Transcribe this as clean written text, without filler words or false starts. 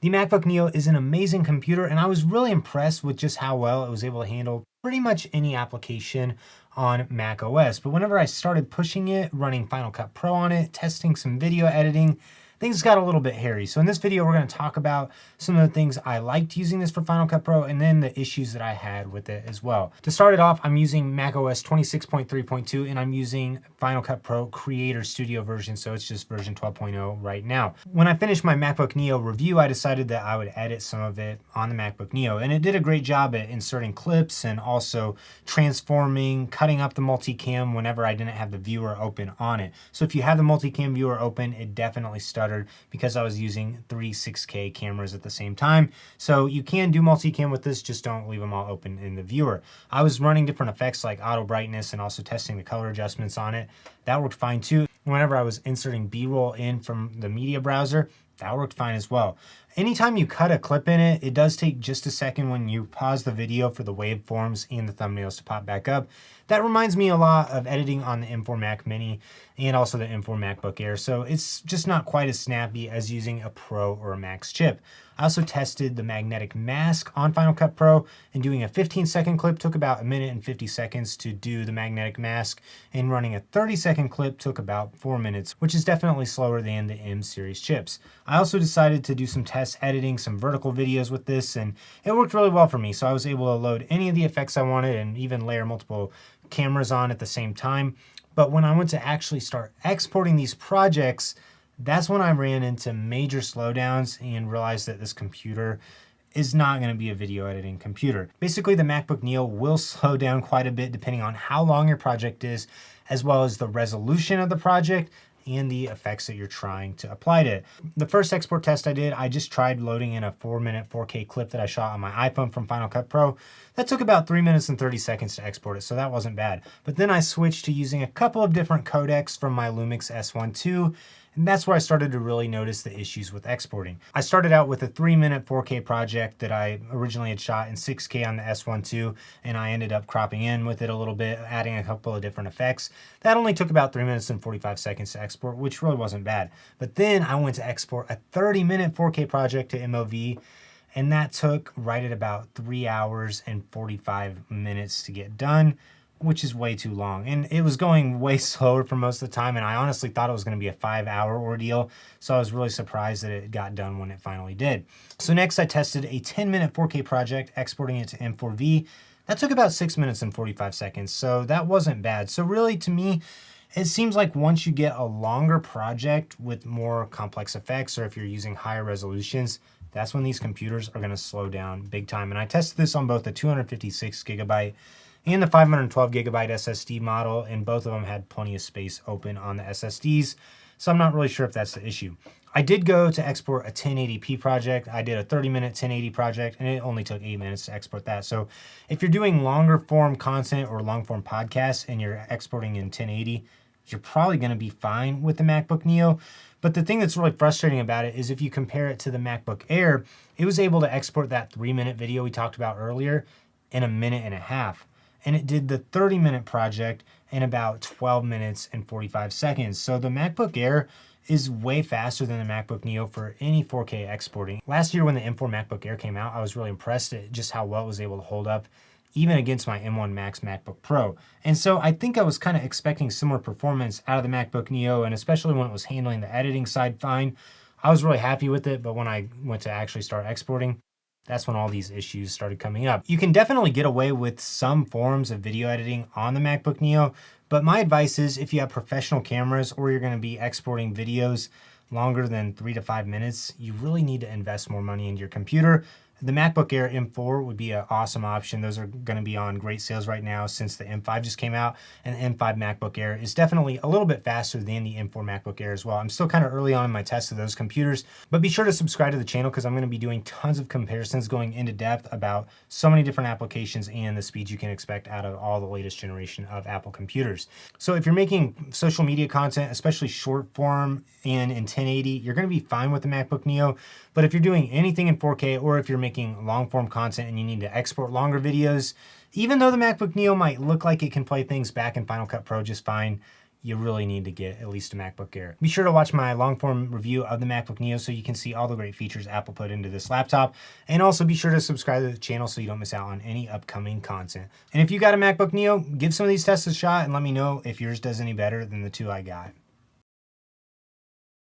The MacBook Neo is an amazing computer, and I was really impressed with just how well it was able to handle pretty much any application on Mac OS. But whenever I started pushing it, running Final Cut Pro on it, testing some video editing, things got a little bit hairy. So in this video, we're going to talk about some of the things I liked using this for Final Cut Pro and then the issues that I had with it as well. To start it off, I'm using macOS 26.3.2 and I'm using Final Cut Pro Creator Studio version. So it's just version 12.0 right now. When I finished my MacBook Neo review, I decided that I would edit some of it on the MacBook Neo, and it did a great job at inserting clips and also transforming, cutting up the multicam whenever I didn't have the viewer open on it. So if you have the multicam viewer open, it definitely stuttered because I was using three 6K cameras at the same time. So you can do multicam with this, just don't leave them all open in the viewer. I was running different effects like auto brightness and also testing the color adjustments on it. That worked fine too. Whenever I was inserting B-roll in from the media browser, that worked fine as well. Anytime you cut a clip in it, it does take just a second when you pause the video for the waveforms and the thumbnails to pop back up. That reminds me a lot of editing on the M4 Mac Mini and also the M4 MacBook Air. So it's just not quite as snappy as using a Pro or a Max chip. I also tested the magnetic mask on Final Cut Pro, and doing a 15-second clip took about 1 minute and 50 seconds to do the magnetic mask, and running a 30-second clip took about 4 minutes, which is definitely slower than the M series chips. I also decided to do some test editing, some vertical videos with this, and it worked really well for me. So I was able to load any of the effects I wanted and even layer multiple cameras on at the same time. But when I went to actually start exporting these projects, that's when I ran into major slowdowns and realized that this computer is not going to be a video editing computer. Basically, the MacBook Neo will slow down quite a bit depending on how long your project is, as well as the resolution of the project and the effects that you're trying to apply to it. The first export test I did, I just tried loading in a 4-minute 4K clip that I shot on my iPhone from Final Cut Pro. That took about 3 minutes and 30 seconds to export it, so that wasn't bad. But then I switched to using a couple of different codecs from my Lumix S1 II, and that's where I started to really notice the issues with exporting. I started out with a 3-minute 4K project that I originally had shot in 6K on the S1 II, and I ended up cropping in with it a little bit, adding a couple of different effects. That only took about 3 minutes and 45 seconds to export, which really wasn't bad. But then I went to export a 30-minute 4K project to MOV, and that took right at about 3 hours and 45 minutes to get done, which is way too long. And it was going way slower for most of the time, and I honestly thought it was going to be a 5-hour ordeal, so I was really surprised that it got done when it finally did. So next I tested a 10-minute 4K project, exporting it to M4V. That took about 6 minutes and 45 seconds, so that wasn't bad. So really, to me, it seems like once you get a longer project with more complex effects, or if you're using higher resolutions, that's when these computers are going to slow down big time. And I tested this on both the 256 gigabyte and the 512 gigabyte SSD model, and both of them had plenty of space open on the SSDs, so I'm not really sure if that's the issue. I did go to export a 1080p project. I did a 30-minute 1080 project, and it only took 8 minutes to export that. So if you're doing longer form content or long form podcasts and you're exporting in 1080, you're probably going to be fine with the MacBook Neo. But the thing that's really frustrating about it is if you compare it to the MacBook Air, it was able to export that 3-minute video we talked about earlier in 1.5 minutes. And it did the 30-minute project in about 12 minutes and 45 seconds. So the MacBook Air is way faster than the MacBook Neo for any 4K exporting. Last year when the M4 MacBook Air came out, I was really impressed at just how well it was able to hold up, even against my M1 Max MacBook Pro. And so I think I was kind of expecting similar performance out of the MacBook Neo, and especially when it was handling the editing side fine. I was really happy with it, but when I went to actually start exporting, that's when all these issues started coming up. You can definitely get away with some forms of video editing on the MacBook Neo, but my advice is if you have professional cameras or you're going to be exporting videos longer than 3 to 5 minutes, you really need to invest more money into your computer. The MacBook Air M4 would be an awesome option. Those are going to be on great sales right now since the M5 just came out, and the M5 MacBook Air is definitely a little bit faster than the M4 MacBook Air as well. I'm still kind of early on in my test of those computers, but be sure to subscribe to the channel because I'm going to be doing tons of comparisons going into depth about so many different applications and the speeds you can expect out of all the latest generation of Apple computers. So if you're making social media content, especially short form and in 1080, you're going to be fine with the MacBook Neo. But if you're doing anything in 4K, or if you're making long form content and you need to export longer videos, even though the MacBook Neo might look like it can play things back in Final Cut Pro just fine, you really need to get at least a MacBook Air. Be sure to watch my long form review of the MacBook Neo so you can see all the great features Apple put into this laptop. And also be sure to subscribe to the channel so you don't miss out on any upcoming content. And if you got a MacBook Neo, give some of these tests a shot and let me know if yours does any better than the two I got.